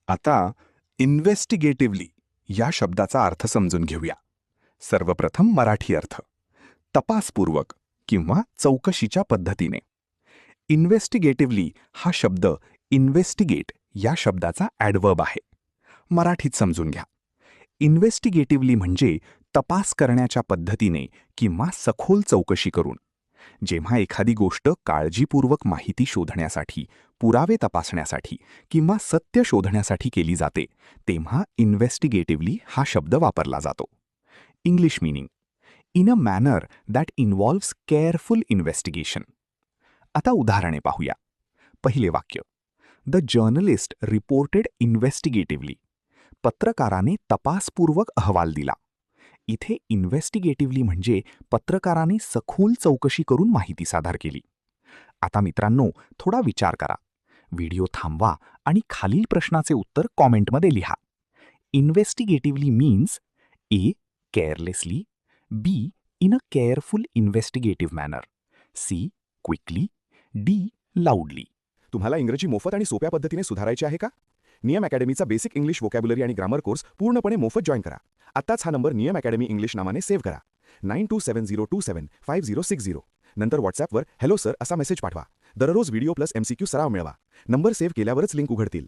आता इन्व्हेस्टिगेटिव्हली या शब्दाचा अर्थ समजून घेऊया. सर्वप्रथम मराठी अर्थ तपासपूर्वक किंवा चौकशीच्या पद्धतीने. इन्व्हेस्टिगेटिव्हली हा शब्द इन्व्हेस्टिगेट या शब्दाचा ॲडव्हर्ब आहे. मराठीत समजून घ्या. इन्व्हेस्टिगेटिव्हली म्हणजे तपास करण्याच्या पद्धतीने किंवा सखोल चौकशी करून. जेव्हा एखादी गोष्ट काळजीपूर्वक माहिती शोधण्यासाठी, पुरावे तपासण्यासाठी किंवा सत्य शोधण्यासाठी केली जाते, तेव्हा इन्व्हेस्टिगेटिव्हली हा शब्द वापरला जातो. English meaning: in a manner that involves careful investigation. आता उदाहरणे पाहूया. पहिले वाक्य: द जर्नलिस्ट रिपोर्टेड इन्व्हेस्टिगेटिव्हली. पत्रकाराने तपासपूर्वक अहवाल दिला. इथे इन्व्हेस्टिगेटिव्हली म्हणजे पत्रकाराने सखोल चौकशी करून माहिती सादर केली. आता मित्रांनो, थोडा विचार करा. व्हिडिओ थांबवा आणि खालील प्रश्नाचे उत्तर कॉमेंटमध्ये लिहा. Investigatively means A. Carelessly, B. In a careful investigative manner, C. Quickly, D. Loudly. तुम्हाला इंग्रजी मोफत आणि सोप्या पद्धतीने सुधारायची आहे का? नियम अकॅडमीचा बेसिक इंग्लिश व्होकॅब्युलरी आणि ग्रामर कोर्स पूर्णपणे मोफत जॉईन करा. आत्ताच हा नंबर नियम अकॅडमी इंग्लिश नावाने सेव्ह करा. 9270275060. नंतर व्हॉट्सॲपवर हॅलो सर असा मेसेज पाठवा. दररोज व्हिडिओ प्लस MCQ सराव मिळवा. नंबर सेव्ह केल्यावरच लिंक उघडतील.